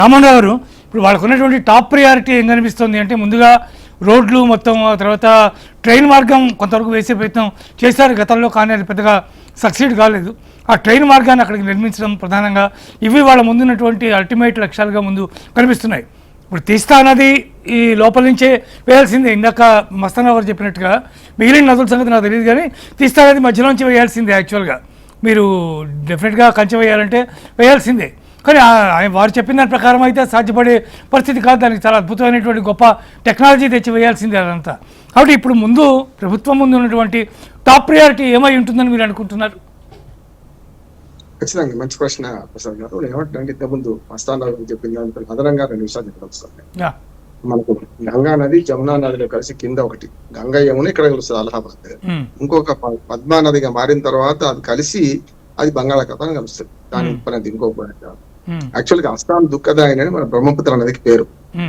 రామరావు గారు, ఇప్పుడు వాళ్ళకు ఉన్నటువంటి టాప్ ప్రియారిటీ ఏం కనిపిస్తుంది అంటే, ముందుగా రోడ్లు మొత్తం, ఆ తర్వాత ట్రైన్ మార్గం కొంతవరకు వేసే ప్రయత్నం చేశారు గతంలో, కానీ అది పెద్దగా సక్సీడ్ కాలేదు. ఆ ట్రైన్ మార్గాన్ని అక్కడికి నిర్మించడం ప్రధానంగా ఇవి వాళ్ళ ముందున్నటువంటి అల్టిమేట్ లక్ష్యాలుగా ముందు కనిపిస్తున్నాయి. ఇప్పుడు తీస్తా నది ఈ లోపల నుంచే వేయాల్సిందే. ఇందాక మస్తానా గారు చెప్పినట్టుగా మిగిలిన నదుల సంగతి నాకు తెలియదు, కానీ తీస్తా నది మధ్యలోంచి వేయాల్సిందే. యాక్చువల్గా మీరు డెఫినెట్గా కంచె వేయాలంటే వేయాల్సిందే, కానీ వారు చెప్పిన దాని ప్రకారం అయితే సాధ్యపడే పరిస్థితి కాదు. దానికి చాలా అద్భుతమైనటువంటి గొప్ప టెక్నాలజీ తెచ్చి వేయాల్సిందే అదంతా. కాబట్టి ఇప్పుడు ముందు ప్రభుత్వం ముందు ఉన్నటువంటి టాప్ ప్రయారిటీ ఏమై ఉంటుందని మీరు అనుకుంటున్నారు? ఖచ్చితంగా మంచి ప్రశ్న ప్రసాద్ గారు. ఏమంటే ఇంతకుముందు మస్తాన్ చెప్పిన దానికి అదనంగా 2 నిమిషాలు చెప్పగలుగుతాను. మనకు గంగా నది జమునా నదిలో కలిసి కింద ఒకటి గంగా యమున ఇక్కడ కలుస్తుంది అలహాబాద్. ఇంకొక పద్మా నదిగా మారిన తర్వాత అది కలిసి అది బంగాళాఖాతం కలుస్తుంది. దాని ఉపనది ఇంకొక యాక్చువల్ గా అస్సాం దుఃఖదాయని మన బ్రహ్మపుత్ర నదికి పేరు.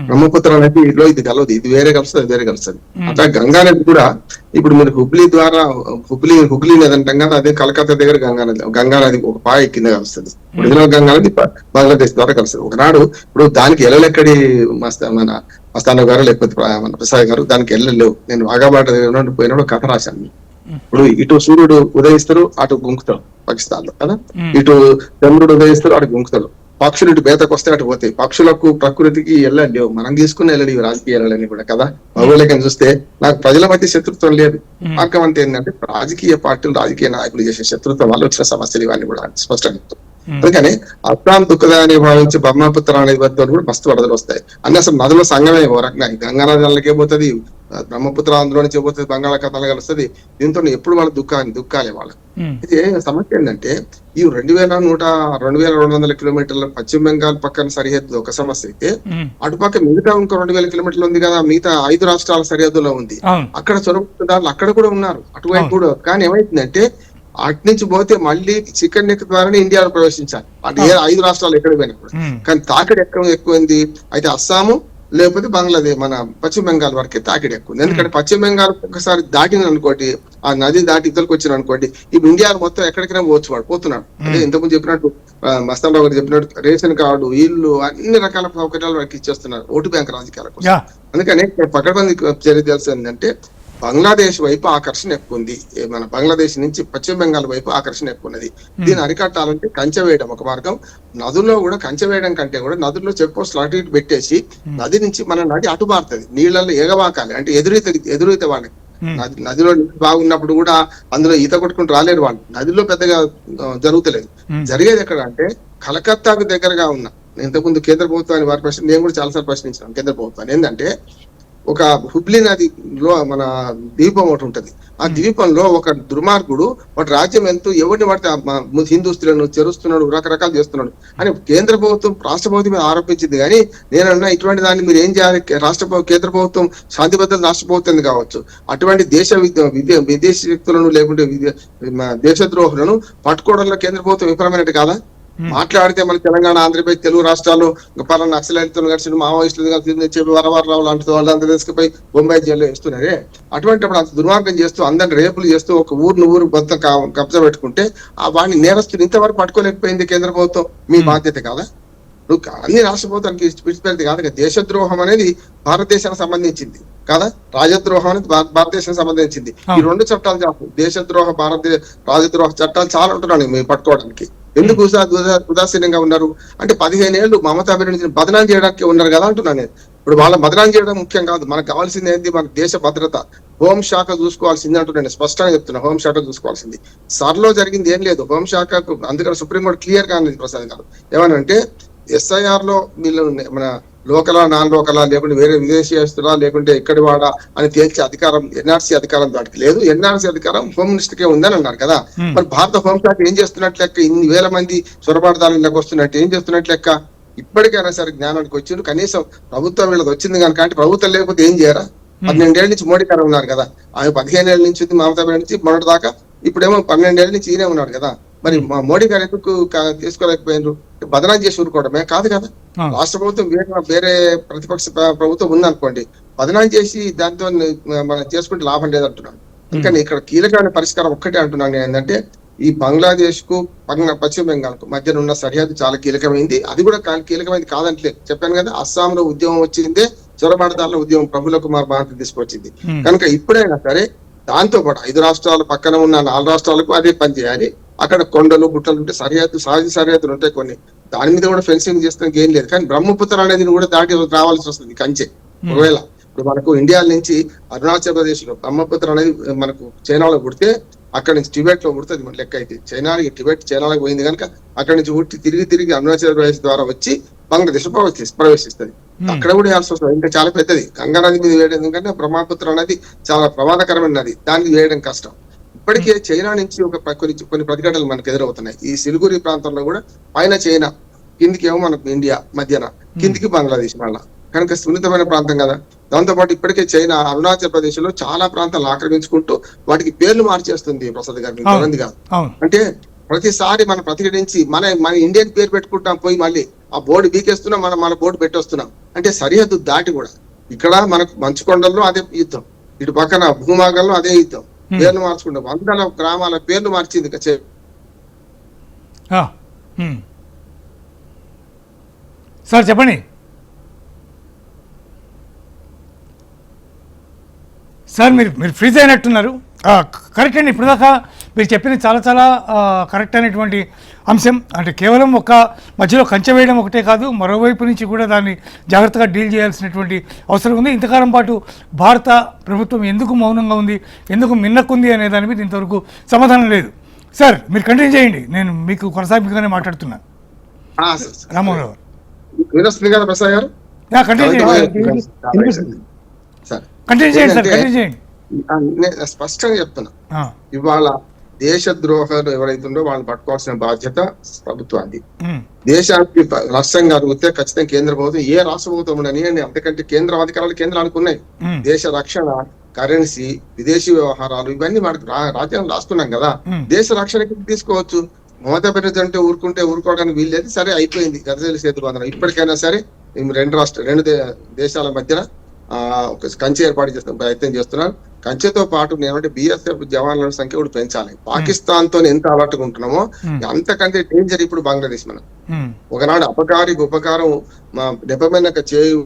బ్రహ్మపుత్ర నదిలో ఇది కలవదు, ఇది వేరే కలుస్తుంది, అది వేరే కలుస్తుంది. అట్లా గంగా నది కూడా ఇప్పుడు మీరు హుగ్లీ నది అంటాం కదా, అదే కలకత్తా దగ్గర గంగా నది ఒక పాయ కింద కలుస్తుంది. ఒరిజినల్ గంగా నది బంగ్లాదేశ్ ద్వారా కలుస్తుంది. ఒకనాడు ఇప్పుడు దానికి ఎల్లెక్కడి మన మస్తాన్ గారు లేకపోతే మన ప్రసాద్ గారు దానికి వెళ్ళలేవు. నేను వాగాబాట పోయినప్పుడు కథ రాశాను. ఇప్పుడు ఇటు సూర్యుడు ఉదయిస్తారు, అటు గుంకుతాడు పాకిస్తాన్ లో కదా, ఇటు చంద్రుడు ఉదయిస్తారు, అటు గుంకుతాడు. పక్షులు ఇటు బేతకు వస్తే అటు పోతాయి. పక్షులకు ప్రకృతికి వెళ్ళలేవు, మనం తీసుకుని వెళ్ళలేవు రాజకీయాలని కూడా కదా. భౌగోళికం చూస్తే నాకు ప్రజల మధ్య శత్రుత్వం లేదు. మార్గం అంతా ఏంటంటే రాజకీయ పార్టీలు రాజకీయ నాయకులు చేసే శత్రుత్వం వల్ల వచ్చిన సమస్యలు ఇవన్నీ కూడా స్పష్టంగా. అందుకని అస్సాం దుఃఖదాన్ని భావించి బ్రహ్మపుత్ర నది వద్ద కూడా మస్తు వరదలు వస్తాయి. అన్ని అసలు నదుల సంగమే ఓ రకంగా గంగా నది నల్లకే పోతుంది, బ్రహ్మపుత్ర అందులో నుంచి పోతుంది, బంగాళాఖాతాలు కలుస్తుంది. దీంతో ఎప్పుడు వాళ్ళ దుఃఖాలే వాళ్ళకి. ఇది సమస్య ఏంటంటే ఈ 2200 కిలోమీటర్ల పశ్చిమ బెంగాల్ పక్కన సరిహద్దు ఒక సమస్య అయితే, అటుపక్క మిగతా ఇంకో 2000 కిలోమీటర్లు ఉంది కదా, మిగతా 5 రాష్ట్రాల సరిహద్దులో ఉంది. అక్కడ చొరవదారులు అక్కడ కూడా ఉన్నారు, అటువైపు కూడా. కానీ ఏమైతుందంటే అటు నుంచి పోతే మళ్ళీ చికెన్ నెక్ ద్వారానే ఇండియాలో ప్రవేశించాలి. అటు 5 రాష్ట్రాలు ఎక్కడ పోయినా కూడా. కానీ తాకిడి ఎక్కువైంది అయితే అస్సాము లేకపోతే బంగ్లాదేశ్ మన పశ్చిమ బెంగాల్ వరకే తాకిడి ఎక్కువ. ఎందుకంటే పశ్చిమ బెంగాల్ ఒకసారి దాటిన అనుకోండి, ఆ నది దాటి ఇతరులకు వచ్చిన అనుకోండి, ఇప్పుడు ఇండియా మొత్తం ఎక్కడికైనా పోతున్నాడు. అదే ఇంతకుముందు చెప్పినట్టు మస్తాన్ రావు గారు చెప్పినట్టు రేషన్ కార్డు, ఇల్లు, అన్ని రకాల సౌకర్యాలు వారికి ఇచ్చేస్తున్నారు ఓటు బ్యాంక్ రాజకీయాల కోసం. అందుకని పకడ్బందీ చర్య తెలిసి ఏంటంటే బంగ్లాదేశ్ వైపు ఆకర్షణ ఎక్కువ ఉంది, మన బంగ్లాదేశ్ నుంచి పశ్చిమ బెంగాల్ వైపు ఆకర్షణ ఎక్కువ ఉన్నది. దీన్ని అరికట్టాలంటే కంచె వేయడం ఒక మార్గం. నదుల్లో కూడా కంచె వేయడం కంటే కూడా నదుల్లో చెక్ పోస్ట్ అటు ఇటు పెట్టేసి నది నుంచి మన నది అటు మారుతుంది, నీళ్ళల్లో ఎగవాకాలి. అంటే ఎదురైతే వాళ్ళకి నదిలో బాగున్నప్పుడు కూడా అందులో ఈత కొట్టుకుంటూ రాలేరు వాళ్ళు. నదిలో పెద్దగా జరుగుతలేదు. జరిగేది ఎక్కడ అంటే కలకత్తాకు దగ్గరగా ఉన్న, ఇంతకుముందు కేంద్ర ప్రభుత్వాన్ని వారి ప్రశ్న నేను కూడా చాలాసార్లు ప్రశ్నించాను కేంద్ర ప్రభుత్వాన్ని. ఏంటంటే ఒక హుబ్లీ నదిలో మన ద్వీపం ఒకటి ఉంటది. ఆ ద్వీపంలో ఒక దుర్మార్గుడు వాటి రాజ్యం ఎంతో ఎవరిని పడితే హిందూ స్త్రీలను చెరుస్తున్నాడు, రకరకాలు చేస్తున్నాడు అని కేంద్ర ప్రభుత్వం రాష్ట్ర ప్రభుత్వం మీద ఆరోపించింది. కానీ నేనన్నా ఇటువంటి దాన్ని మీరు ఏం చేయాలి, కేంద్ర ప్రభుత్వం శాంతి భద్రత రాష్ట్ర ప్రభుత్వం కావచ్చు, అటువంటి విదేశీ వ్యక్తులను లేకుంటే దేశద్రోహులను పట్టుకోవడంలో కేంద్ర ప్రభుత్వం విఫలమైనట్టు కాదా? మాట్లాడితే మన తెలంగాణ, ఆంధ్రప్రదేశ్, తెలుగు రాష్ట్రాల్లో పలానా నక్సలైట్లను కలిసి మావోయిస్టులు కలిసి చెప్పి వరవరరావు లాంటి వాళ్ళంతా తీసుకుపోయి బొంబాయి జైల్లో వేస్తున్నారే. అటువంటిప్పుడు అంత దుర్మార్గం చేస్తూ అందరిని రేపులు చేస్తూ ఒక ఊరు మొత్తం కబ్జా పెట్టుకుంటే ఆ వాడిని నేరస్తులు ఇంతవరకు పట్టుకోలేకపోయింది కేంద్ర ప్రభుత్వం. మీ బాధ్యత కాదా? అన్ని రాష్ట్ర ప్రభుత్వానికి విడిచిపెడితే కాదు. దేశద్రోహం అనేది భారతదేశానికి సంబంధించింది కాదా, రాజద్రోహం అనేది భారతదేశానికి సంబంధించింది. ఈ 2 చట్టాలు చాలు, దేశద్రోహ రాజద్రోహ చట్టాలు చాలా ఉంటున్నాను మేము పట్టుకోవడానికి. ఎందుకు ఉదాసీనంగా ఉన్నారు అంటే 15 ఏళ్ళు మమతా బెనర్జీని బదనాం చేయడానికి ఉన్నారు కదా అంటున్నాను నేను. ఇప్పుడు వాళ్ళ బదనాం చేయడం ముఖ్యం కాదు, మనకు కావాల్సింది ఏంటి, మన దేశ భద్రత, హోంశాఖ చూసుకోవాల్సింది అంటున్నాను. స్పష్టంగా చెప్తున్నా, హోంశాఖ చూసుకోవాల్సింది. సర్లో జరిగింది ఏం లేదు హోంశాఖకు. అందుకని సుప్రీంకోర్టు క్లియర్ గా అన్నది ప్రసాద్ గారు ఏమనంటే, SIR లో వీళ్ళు మన లోకలా నాన్ లోకలా లేకుంటే వేరే విదేశీయస్తులా లేకుంటే ఎక్కడి వాడా అని తేల్చే అధికారం NRC అధికారం దానికి లేదు. NRC అధికారం హోమ్ మినిస్టర్కే ఉందని అన్నారు కదా. మరి భారత హోంశాఖ ఏం చేస్తున్నట్లు లెక్క, ఇన్ని వేల మంది చొరబాటుదారులకు వస్తున్నట్టు ఏం చేస్తున్నట్లు లెక్క? ఇప్పటికైనా సరే జ్ఞానానికి వచ్చిండు. కనీసం ప్రభుత్వం వీళ్ళది వచ్చింది కనుక, అంటే ప్రభుత్వం లేకపోతే ఏం చేయరా? 12 ఏళ్ళ నుంచి మోడీ గారు ఉన్నారు కదా, ఆమె 15 ఏళ్ళ నుంచి ఉంది మమతా బెనర్జీ మొన్నటి దాకా, ఇప్పుడేమో 12 ఏళ్ళ నుంచి ఈయనే ఉన్నాడు కదా. మరి మా మోడీ గారు ఎందుకు తీసుకోలేకపోయినారు? బదనాం చేసి ఊరుకోవడమే కాదు కదా. రాష్ట్ర ప్రభుత్వం వేరే ప్రతిపక్ష ప్రభుత్వం ఉందనుకోండి, బదనాం చేసి దాంతో మనం చేసుకుంటే లాభం లేదంటున్నాను. అందుకని ఇక్కడ కీలకమైన పరిష్కారం ఒక్కటే అంటున్నాను ఏంటంటే, ఈ బంగ్లాదేశ్ కు పశ్చిమ బెంగాల్ కు మధ్యన ఉన్న సరిహద్దు చాలా కీలకమైంది. అది కూడా కీలకమైంది కాదంటే చెప్పాను కదా, అస్సాంలో ఉద్యమం వచ్చిందే చొరబాటుదారుల ఉద్యమం ప్రఫుల్ల కుమార్ మహంతి తీసుకొచ్చింది. కనుక ఇప్పుడైనా సరే దాంతో పాటు 5 రాష్ట్రాల పక్కన ఉన్న 4 రాష్ట్రాలకు అదే పని చేయాలి. అక్కడ కొండలు గుట్టలు ఉంటే సహజ సరిహద్దులు ఉంటాయి కొన్ని, దాని మీద కూడా ఫెన్సింగ్ చేస్తానికి ఏం లేదు. కానీ బ్రహ్మపుత్ర అనేది కూడా దాటి రావాల్సి వస్తుంది కంచె. ఒకవేళ ఇప్పుడు మనకు ఇండియా నుంచి అరుణాచల్ ప్రదేశ్ లో బ్రహ్మపుత్ర అనేది మనకు చైనాలో పుడితే అక్కడ నుంచి టిబెట్ లో పుడుతుంది మన లెక్క అయితే. టిబెట్ చైనాలకు పోయింది కనుక అక్కడ నుంచి పుట్టి తిరిగి అరుణాచల్ ప్రదేశ్ ద్వారా వచ్చి బంగ్లాదేశ్ ప్రవేశిస్తుంది. అక్కడ కూడా వేయాల్సి వస్తుంది. ఇంకా చాలా పెద్దది. గంగా నది మీద వేయడం ఎందుకంటే బ్రహ్మపుత్ర అనేది చాలా ప్రమాదకరమైన నది, దాన్ని వేయడం కష్టం. ఇప్పటికే చైనా నుంచి కొన్ని ప్రతిఘటనలు మనకు ఎదురవుతున్నాయి. ఈ సిలిగురి ప్రాంతంలో కూడా పైన చైనా, కిందికి ఏమో మనకు ఇండియా, మధ్యన కిందికి బంగ్లాదేశ్ మళ్ళా, కనుక సున్నితమైన ప్రాంతం కదా. దాంతో పాటు ఇప్పటికే చైనా అరుణాచల్ ప్రదేశ్ లో చాలా ప్రాంతాలు ఆక్రమించుకుంటూ వాటికి పేర్లు మార్చేస్తుంది. ప్రసాద్ గారు కాదు అంటే ప్రతిసారి మనం ప్రతిఘటించి మన ఇండియన్ పేరు పెట్టుకుంటాం, పోయి మళ్ళీ ఆ బోర్డు బీకేస్తున్నాం, మన బోర్డు పెట్టొస్తున్నాం. అంటే సరిహద్దు దాటి కూడా ఇక్కడ మనకు మంచుకొండల్లో అదే యుద్ధం, ఇటు పక్కన భూమాగంలో అదే యుద్ధం, పేర్లు మార్చుకుంటాం. 100 గ్రామాల పేర్లు మార్చింది. సార్ చెప్పండి సార్. మీరు ఫ్రీజ్ అయినట్టున్నారు. కరెక్ట్ అండి. ఇప్పుడు దాకా మీరు చెప్పింది చాలా కరెక్ట్ అయినటువంటి అంశం. అంటే కేవలం ఒక మధ్యలో కంచె వేయడం ఒకటే కాదు, మరోవైపు నుంచి కూడా దాన్ని జాగ్రత్తగా డీల్ చేయాల్సినటువంటి అవసరం ఉంది. ఇంతకాలం పాటు భారత ప్రభుత్వం ఎందుకు మౌనంగా ఉంది, ఎందుకు మిన్నకుంది అనే దాని మీద ఇంతవరకు సమాధానం లేదు. సార్ మీరు కంటిన్యూ చేయండి, నేను మీకు కొనసాగింపుగానే మాట్లాడుతున్నాను. రామోహన్ గారు కంటిన్యూ చేయండి. స్పష్టంగా చెప్తున్నా, ఇవాళ దేశద్రోహాలు ఎవరైతుండో వాళ్ళని పట్టుకోవాల్సిన బాధ్యత ప్రభుత్వానికి. దేశానికి నష్టం కలిగితే ఖచ్చితంగా కేంద్ర ప్రభుత్వం, ఏ రాష్ట్ర ప్రభుత్వం ఉండని, అంతకంటే కేంద్ర అధికారాలు కేంద్రానికి ఉన్నాయి. దేశ రక్షణ, కరెన్సీ, విదేశీ వ్యవహారాలు ఇవన్నీ మనకు రాజ్యాంగం రాసుకున్నాం కదా. దేశ రక్షణకి తీసుకోవచ్చు. మమతా బెనర్జీ అంటే ఊరుకోవడానికి వీల్లేదు. సరే అయిపోయింది, గజల చేతులు అందరం. ఇప్పటికైనా సరే రెండు దేశాల మధ్యన ఒక కంచె ఏర్పాటు చేస్తున్న ప్రయత్నం చేస్తున్నారు. కంచెతో పాటు నేనంటే బిఎస్ఎఫ్ జవాన్ల సంఖ్య కూడా పెంచాలి. పాకిస్తాన్ తో ఎంత అలర్ట్గా ఉంటున్నామో అంతకంటే డేంజర్ ఇప్పుడు బంగ్లాదేశ్. మనం ఒకనాడు అపకారికి ఉపకారం నెపమైన చేయు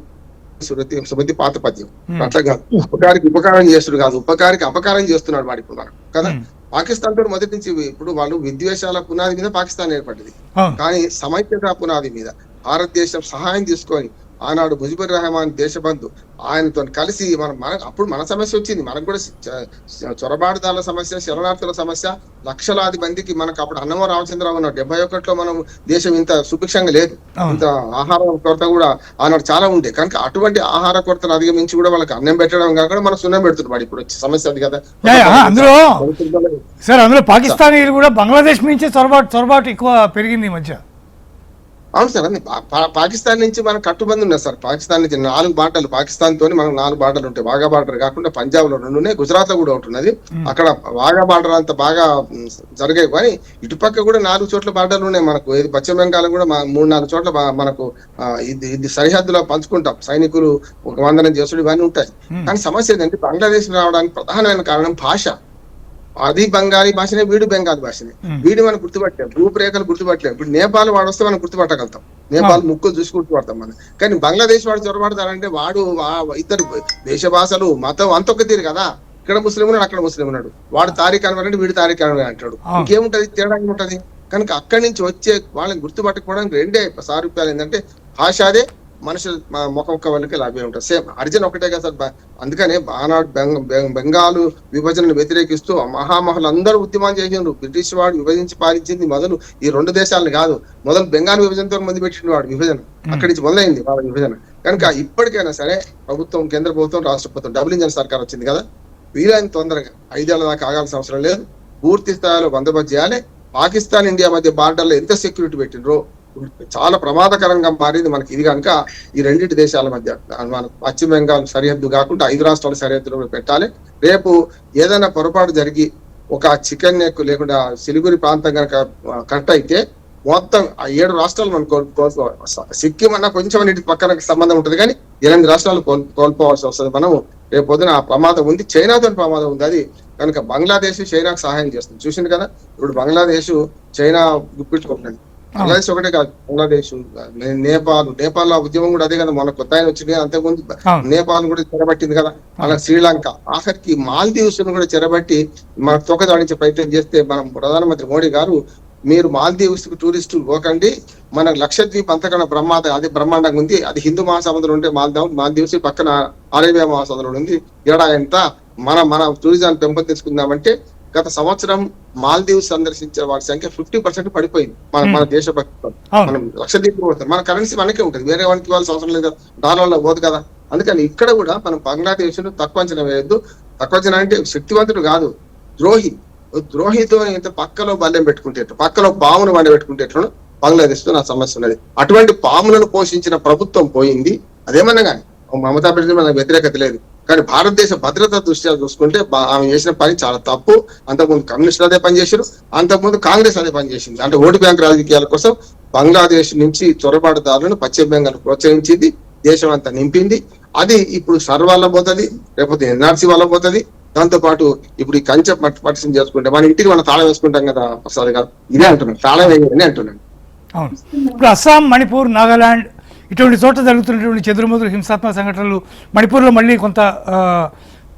సుమతి పాత పద్యం అట్లా కాదు. అపకారికి ఉపకారం చేస్తుడు కాదు, ఉపకారికి అపకారం చేస్తున్నాడు వాడు ఇప్పుడు మనం కదా. పాకిస్తాన్ తో మొదటి నుంచి ఇప్పుడు వాళ్ళు విద్వేషాల పునాది మీద పాకిస్తాన్ ఏర్పడింది, కానీ సమైక్యత పునాది మీద భారతదేశం సహాయం తీసుకొని ఆనాడు ముజిబుర్ రెహమాన్ దేశబంధు ఆయనతో కలిసి అప్పుడు మన సమస్య వచ్చింది. మనకు కూడా చొరబాటుదారుల సమస్య, శరణార్థుల సమస్య, లక్షలాది మందికి మనకు అప్పుడు అన్నమో రామచంద్రరావు ఉన్నాడు. 71లో మనం దేశం ఇంత సుభిక్షంగా లేదు, ఇంత ఆహార కొరత కూడా ఆనాడు చాలా ఉండే. కనుక అటువంటి ఆహార కొరతను అధిగమించి కూడా వాళ్ళకి అన్నం పెట్టడం కాకుండా మనం సున్నం పెడుతున్నాడు. ఇప్పుడు వచ్చే సమస్య అది కదా. అందులో పాకిస్తానీలు కూడా బంగ్లాదేశ్ నుంచి చొరబాటు ఎక్కువ పెరిగింది ఈ మధ్య. అవును సార్, అన్ని పాకిస్తాన్ నుంచి మనకు కట్టుబంది ఉన్నాయి సార్. పాకిస్తాన్ నుంచి 4 బార్డర్లు, పాకిస్తాన్ తోని మనకు 4 బార్డర్లు ఉంటాయి. వాఘా బార్డర్ కాకుండా పంజాబ్ లో 2 ఉన్నాయి, గుజరాత్ లో కూడా ఒకటి ఉన్నది. అక్కడ వాఘా బార్డర్ అంత బాగా జరిగాయి, కానీ ఇటుపక్క కూడా 4 చోట్ల బార్డర్లు ఉన్నాయి మనకు. పశ్చిమ బెంగాల్ కూడా 3-4 చోట్ల మనకు ఇది సరిహద్దులో పంచుకుంటాం. సైనికులు ఒక వందనం చేసుడు ఇవన్నీ ఉంటాయి. కానీ సమస్య ఏంటంటే బంగ్లాదేశ్ రావడానికి ప్రధానమైన కారణం భాష. అది బెంగాలీ భాషనే, వీడు బెంగాలీ భాషనే. వీడు మనం గుర్తుపట్టలేం, రూపురేఖలు గుర్తుపట్టలేం. ఇప్పుడు నేపాల్ వాడు వస్తే మనం గుర్తుపట్టగలుగుతాం, నేపాల్ ముక్కులు చూసి గుర్తుపడతాం మనం. కానీ బంగ్లాదేశ్ వాడు చొరబడతారంటే వాడు ఇద్దరు దేశ భాషలు, మతం అంతొక్క తీరు కదా. ఇక్కడ ముస్లిం ఉన్నాడు, అక్కడ ముస్లిం ఉన్నాడు. వాడు తారీఖు అన్వర్ అంటే వీడు తారీఖు అన్వర్ అంటాడు. ఇంకేముంటది, తేడా ఉంటది. కనుక అక్కడి నుంచి వచ్చే వాళ్ళని గుర్తుపట్టుకోవడానికి 2 సారూప్యాలు ఏంటంటే భాష, అదే మనుషులు ముఖం కవలికి లాభే ఉంటుంది. సేమ్ అర్జున్ ఒకటే కదా సార్. అందుకనే ఆనాడు బెంగాలు విభజనను వ్యతిరేకిస్తూ మహామహులు అందరూ ఉద్యమాలు చేసిండ్రు. బ్రిటిష్ వాడు విభజించి పాలించింది మొదలు ఈ 2 దేశాలను కాదు, మొదలు బెంగాల్ విభజనతో మొదలు పెట్టిండు వాడు విభజన. అక్కడి నుంచి మొదలైంది వాళ్ళ విభజన. కనుక ఇప్పటికైనా సరే ప్రభుత్వం, కేంద్ర ప్రభుత్వం, రాష్ట్ర ప్రభుత్వం, డబుల్ ఇంజన్ సర్కార్ వచ్చింది కదా, వీలైన తొందరగా 5 ఏళ్ల దాకా ఆగాల్సిన అవసరం లేదు. పూర్తి స్థాయిలో బందోబస్తు చేయాలి. పాకిస్తాన్ ఇండియా మధ్య బార్డర్లో ఎంత సెక్యూరిటీ పెట్టిండ్రో చాలా ప్రమాదకరంగా మారింది మనకి. ఇది కనుక ఈ 2 దేశాల మధ్య మన పశ్చిమ బెంగాల్ సరిహద్దు కాకుండా 5 రాష్ట్రాల సరిహద్దులో పెట్టాలి. రేపు ఏదైనా పొరపాటు జరిగి ఒక చికెన్ నెక్ లేకుండా సిలిగురి ప్రాంతం కనుక కట్ అయితే మొత్తం ఆ 7 రాష్ట్రాలు మనం కోల్పోవాలి. సిక్కిం అన్న కొంచెం నీటి పక్కన సంబంధం ఉంటుంది, కానీ 8 రాష్ట్రాలు కోల్పోవాల్సి వస్తుంది. మనం రేపు పొద్దున ఆ ప్రమాదం ఉంది, చైనాతో ప్రమాదం ఉంది. అది కనుక బంగ్లాదేశ్ చైనాకు సహాయం చేస్తుంది. చూసింది కదా, ఇప్పుడు బంగ్లాదేశ్ చైనా గుప్పించుకుంటున్నది. బంగ్లాదేశ్ ఒకటే కాదు, బంగ్లాదేశ్, నేపాల్ ఉద్యమం కూడా అదే కదా, మన కొత్త ఆయన వచ్చింది కదా, అంతకుముందు నేపాల్ కూడా చెరబట్టింది కదా, అలా శ్రీలంక, ఆఖరికి మాల్దీవ్స్ కూడా చెరబట్టి మన తొక్కదాడించే ప్రయత్నం చేస్తే మనం ప్రధానమంత్రి మోడీ గారు, మీరు మాల్దీవ్స్ కు టూరిస్టులు పోకండి, మన లక్షద్వీప్ అంతకన్నా అది బ్రహ్మాండంగా ఉంది, అది హిందూ మహాసముద్రం ఉంటే మాల్దీవ్స్ పక్కన అరేబియా మహాసముద్రం ఉంది, ఏడా ఎంత మన టూరిజాన్ని పెంపొందించుకుందామంటే గత సంవత్సరం మాల్దీవ్స్ సందర్శించే వారి సంఖ్య 50% పడిపోయింది. మన దేశభక్తి, మనం లక్షద్వీప్ పోతాం, మన కరెన్సీ మనకే ఉంటుంది, వేరే వానికి వాళ్ళ అవసరం లేదు, డాలర్లో పోదు కదా. అందుకని ఇక్కడ కూడా మనం బంగ్లాదేశ్ ను తక్కువ అంచనా వేయొద్దు. తక్కువ అంచనా అంటే శక్తివంతుడు కాదు, ద్రోహితో ఇంత పక్కలో బల్లెం పెట్టుకుంటే, పక్కలో పామును వండి పెట్టుకుంటే బంగ్లాదేశ్ తో నా సమస్య ఉన్నది. అటువంటి పాములను పోషించిన ప్రభుత్వం పోయింది. అదేమన్నా కానీ మమతా బెనర్జీ మనకు వ్యతిరేకత లేదు, కానీ భారతదేశ భద్రత దృష్ట్యా చూసుకుంటే ఆమె చేసిన పని చాలా తప్పు. అంతకుముందు కమ్యూనిస్టులు అదే పని చేశారు, అంతకుముందు కాంగ్రెస్ అదే పని చేసింది. అంటే ఓటు బ్యాంక్ రాజకీయాల కోసం బంగ్లాదేశ్ నుంచి చొరబాటుదారులను పశ్చిమ బెంగాల్ ప్రోత్సహించింది, దేశం అంతా నింపింది. అది ఇప్పుడు సర్ వల్ల పోతుంది, లేకపోతే ఎన్ఆర్సీ వల్ల పోతుంది. దాంతో పాటు ఇప్పుడు ఈ కంచె పట్టించి చేసుకుంటే మన ఇంటికి మనం తాళం వేసుకుంటాం కదా ప్రసాద్ గారు, ఇదే అంటున్నాను, తాళం వేయని అంటున్నాను. అవును, ఇప్పుడు అస్సాం, మణిపూర్, నాగాలాండ్ ఇటువంటి చోట్ల జరుగుతున్నటువంటి చెదురుమదురు హింసాత్మక సంఘటనలు మణిపూర్లో మళ్ళీ కొంత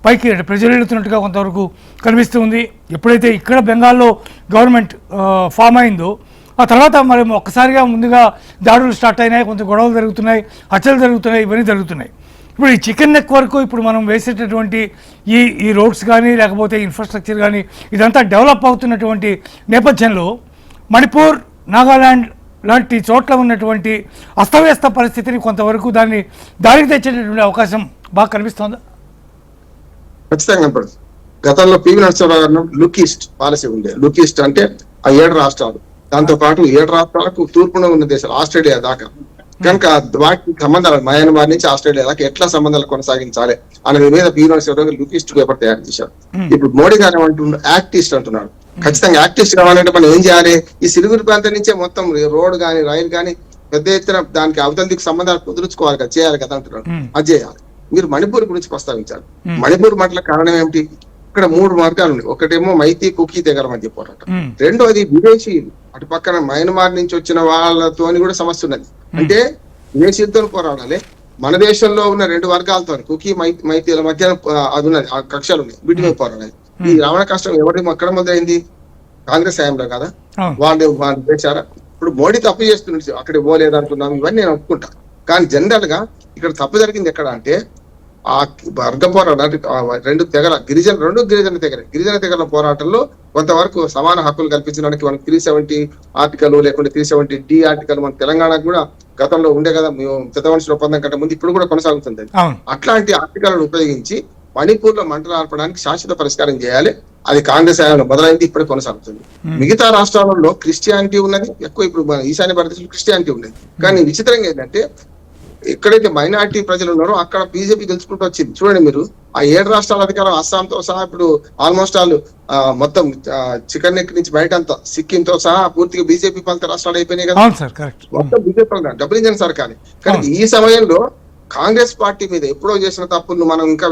పైకి ప్రజలెడుతున్నట్టుగా కొంతవరకు కనిపిస్తుంది. ఎప్పుడైతే ఇక్కడ బెంగాల్లో గవర్నమెంట్ ఫామ్ అయిందో ఆ తర్వాత మరి ఒక్కసారిగా ముందుగా దాడులు స్టార్ట్ అయినాయి, కొంత గొడవలు జరుగుతున్నాయి, హత్యలు జరుగుతున్నాయి, ఇవన్నీ జరుగుతున్నాయి. ఇప్పుడు ఈ చికెన్ నెక్ వరకు ఇప్పుడు మనం వేసేటటువంటి ఈ రోడ్స్ కానీ లేకపోతే ఇన్ఫ్రాస్ట్రక్చర్ కానీ ఇదంతా డెవలప్ అవుతున్నటువంటి నేపథ్యంలో మణిపూర్, నాగాలాండ్ లాంటి చోట్ల ఉన్నటువంటి అస్తవ్యస్త పరిస్థితిని కొంతవరకు దారికి తెచ్చేటటువంటి అవకాశం బాగా కనిపిస్తుందా? ఖచ్చితంగా పడుతుంది. గతంలో పివి నరసింహారావు గారు లుక్ ఈస్ట్ పాలసీ ఉండే. లుక్ ఈస్ట్ అంటే ఆ 7 రాష్ట్రాలు, దాంతో పాటు 7 రాష్ట్రాలకు తూర్పున ఉన్న దేశాలు, ఆస్ట్రేలియా దాకా, కనుక వాటి సంబంధాలు మయన్మార్ నుంచి ఆస్ట్రేలియా దాకా ఎట్లా సంబంధాలు కొనసాగించాలి అనే మీద పివి నరసింహారావు గారు లుక్ ఈస్ట్ పేపర్ తయారు చేశారు. ఇప్పుడు మోడీ గారు ఏమంటున్నారు, యాక్ట్ ఈస్ట్ అంటున్నాడు. ఖచ్చితంగా యాక్టిస్ట్ కావాలంటే మనం ఏం చేయాలి, ఈ సిలిగురి ప్రాంతం నుంచే మొత్తం రోడ్ కానీ రైలు కానీ పెద్ద ఎత్తున దానికి అవతలికి సంబంధాలు కుదుర్చుకోవాలి కదా, చేయాలి కదా అంటున్నాడు. అది చేయాలి. మీరు మణిపూర్ గురించి ప్రస్తావించాలి. మణిపూర్ మాటల కారణం ఏమిటి? ఇక్కడ 3 మార్గాలు ఉన్నాయి. ఒకటేమో మైతీ కుకీ తెగల మధ్య పోరాటం, రెండోది విదేశీయులు, అటు పక్కన మయన్మార్ నుంచి వచ్చిన వాళ్ళతోని కూడా సమస్య ఉన్నది. అంటే విదేశీయులతో పోరాడాలి, మన దేశంలో ఉన్న 2 వర్గాలతో కుకీ మైతీల మధ్య అది ఉన్నది, ఆ కక్షలు ఉన్నాయి, వీటి మీద పోరాడాలి. ఈ రావణ కష్టం ఎవరి ఎక్కడ మొదలైంది? కాంగ్రెస్ హయాంలో కదా, వాళ్ళు చేశారా? ఇప్పుడు మోడీ తప్పు చేస్తున్నారు, అక్కడికి పోలేదు అంటున్నాం, ఇవన్నీ నేను ఒప్పుకుంటా. కానీ జనరల్ గా ఇక్కడ తప్పు జరిగింది ఎక్కడ అంటే ఆ వర్గ పోరాటం, 2 తెగల గిరిజన తెగల పోరాటంలో కొంతవరకు సమాన హక్కులు కల్పించడానికి మనకి 370 ఆర్టికల్ లేకుంటే 370D ఆర్టికల్ మన తెలంగాణకు కూడా గతంలో ఉండే కదా, పెద్దమనుషుల ఒప్పందం కంటే ముందు ఇప్పుడు కూడా కొనసాగుతుంది. అట్లాంటి ఆర్టికల్ను ఉపయోగించి మణిపూర్ లో మంటలు ఆర్పడానికి శాశ్వత పరిష్కారం చేయాలి. అది కాంగ్రెస్ హయాంలో మొదలైంది, ఇప్పుడే కొనసాగుతుంది. మిగతా రాష్ట్రాలలో క్రిస్టియానిటీ ఉన్నది ఎక్కువ, ఇప్పుడు మన ఈశాన్య భారతదేశంలో క్రిస్టియానిటీ ఉన్నది. కానీ విచిత్రంగా ఏంటంటే ఎక్కడైతే మైనారిటీ ప్రజలు ఉన్నారో అక్కడ బీజేపీ గెలుచుకుంటూ వచ్చింది. చూడండి మీరు, ఆ 7 రాష్ట్రాల అధికారం అస్సాంతో సహా ఇప్పుడు ఆల్మోస్ట్ ఆల్ మొత్తం చికెన్ నెక్ నుంచి బయట అంతా సిక్కింతో సహా పూర్తిగా బీజేపీ పాలిత రాష్ట్రాలు అయిపోయినాయి కదా, మొత్తం బీజేపీ డబుల్ ఇంజన్ సర్కార్. కానీ ఈ సమయంలో కాంగ్రెస్ పార్టీ మీద ఎప్పుడో చేసిన తప్పులను మనం ఇంకా